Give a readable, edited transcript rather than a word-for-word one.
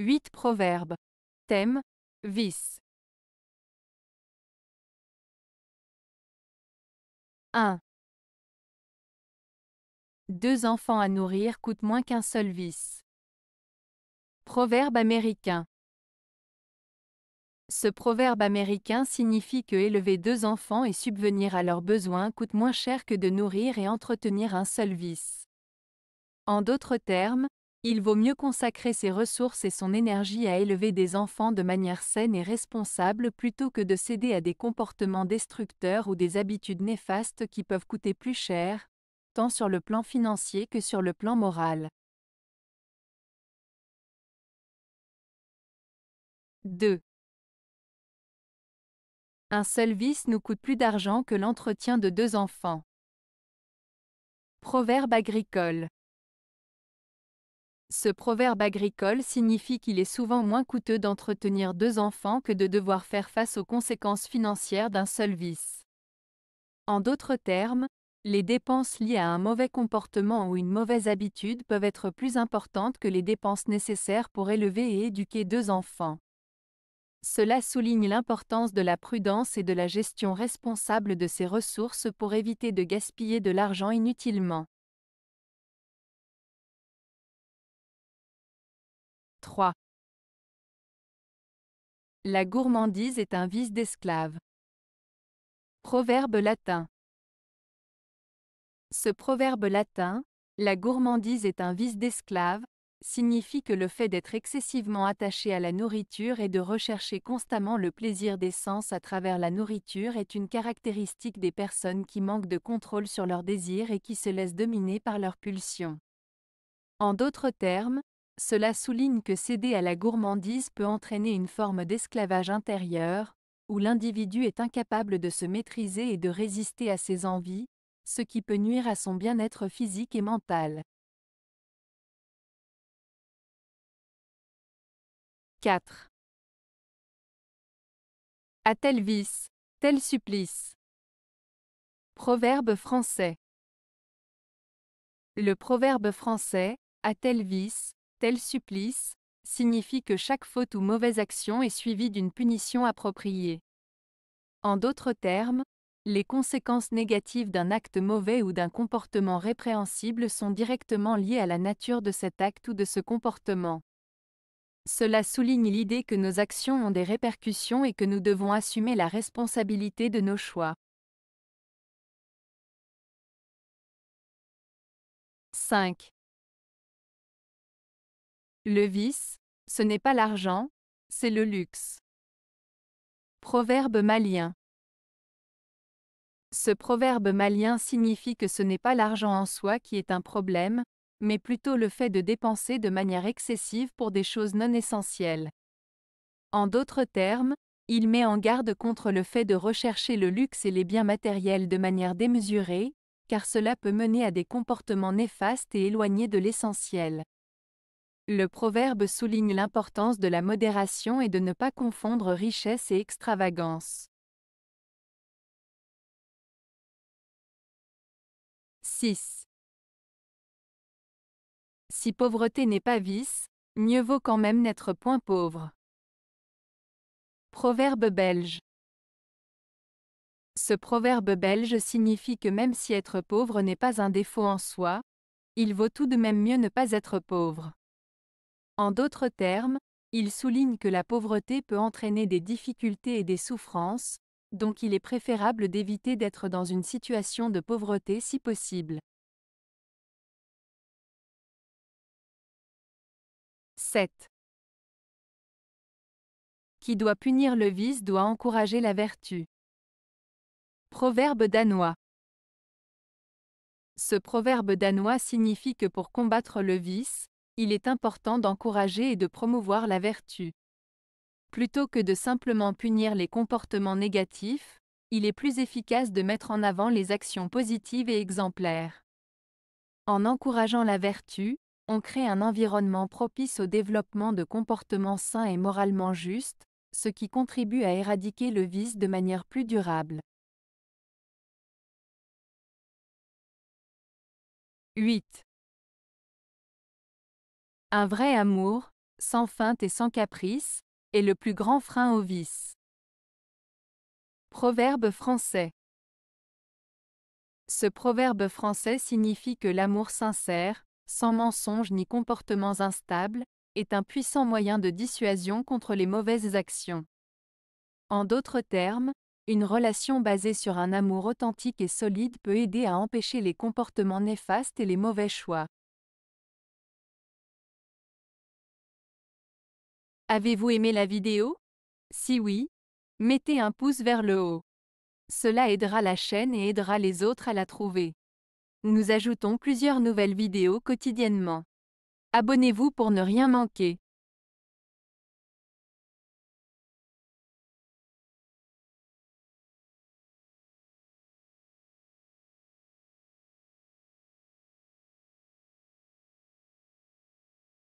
8 proverbes. Thème, vice. 1. 2 enfants à nourrir coûtent moins qu'un seul vice. Proverbe américain. Ce proverbe américain signifie que élever 2 enfants et subvenir à leurs besoins coûte moins cher que de nourrir et entretenir un seul vice. En d'autres termes, il vaut mieux consacrer ses ressources et son énergie à élever des enfants de manière saine et responsable plutôt que de céder à des comportements destructeurs ou des habitudes néfastes qui peuvent coûter plus cher, tant sur le plan financier que sur le plan moral. 2. Un seul vice nous coûte plus d'argent que l'entretien de 2 enfants. Proverbe agricole. Ce proverbe agricole signifie qu'il est souvent moins coûteux d'entretenir 2 enfants que de devoir faire face aux conséquences financières d'un seul vice. En d'autres termes, les dépenses liées à un mauvais comportement ou une mauvaise habitude peuvent être plus importantes que les dépenses nécessaires pour élever et éduquer 2 enfants. Cela souligne l'importance de la prudence et de la gestion responsable de ses ressources pour éviter de gaspiller de l'argent inutilement. 3. La gourmandise est un vice d'esclave. Proverbe latin. Ce proverbe latin, la gourmandise est un vice d'esclave, signifie que le fait d'être excessivement attaché à la nourriture et de rechercher constamment le plaisir des sens à travers la nourriture est une caractéristique des personnes qui manquent de contrôle sur leurs désirs et qui se laissent dominer par leurs pulsions. En d'autres termes, cela souligne que céder à la gourmandise peut entraîner une forme d'esclavage intérieur, où l'individu est incapable de se maîtriser et de résister à ses envies, ce qui peut nuire à son bien-être physique et mental. 4. À tel vice, tel supplice. Proverbe français. Le proverbe français, à tel vice, tel supplice, signifie que chaque faute ou mauvaise action est suivie d'une punition appropriée. En d'autres termes, les conséquences négatives d'un acte mauvais ou d'un comportement répréhensible sont directement liées à la nature de cet acte ou de ce comportement. Cela souligne l'idée que nos actions ont des répercussions et que nous devons assumer la responsabilité de nos choix. 5. Le vice, ce n'est pas l'argent, c'est le luxe. Proverbe malien. Ce proverbe malien signifie que ce n'est pas l'argent en soi qui est un problème, mais plutôt le fait de dépenser de manière excessive pour des choses non essentielles. En d'autres termes, il met en garde contre le fait de rechercher le luxe et les biens matériels de manière démesurée, car cela peut mener à des comportements néfastes et éloignés de l'essentiel. Le proverbe souligne l'importance de la modération et de ne pas confondre richesse et extravagance. 6. Si pauvreté n'est pas vice, mieux vaut quand même n'être point pauvre. Proverbe belge. Ce proverbe belge signifie que même si être pauvre n'est pas un défaut en soi, il vaut tout de même mieux ne pas être pauvre. En d'autres termes, il souligne que la pauvreté peut entraîner des difficultés et des souffrances, donc il est préférable d'éviter d'être dans une situation de pauvreté si possible. 7. Qui doit punir le vice doit encourager la vertu. Proverbe danois. Ce proverbe danois signifie que pour combattre le vice, il est important d'encourager et de promouvoir la vertu. Plutôt que de simplement punir les comportements négatifs, il est plus efficace de mettre en avant les actions positives et exemplaires. En encourageant la vertu, on crée un environnement propice au développement de comportements sains et moralement justes, ce qui contribue à éradiquer le vice de manière plus durable. 8. Un vrai amour, sans feinte et sans caprice, est le plus grand frein au vice. Proverbe français. Ce proverbe français signifie que l'amour sincère, sans mensonge ni comportements instables, est un puissant moyen de dissuasion contre les mauvaises actions. En d'autres termes, une relation basée sur un amour authentique et solide peut aider à empêcher les comportements néfastes et les mauvais choix. Avez-vous aimé la vidéo? Si oui, mettez un pouce vers le haut. Cela aidera la chaîne et aidera les autres à la trouver. Nous ajoutons plusieurs nouvelles vidéos quotidiennement. Abonnez-vous pour ne rien manquer.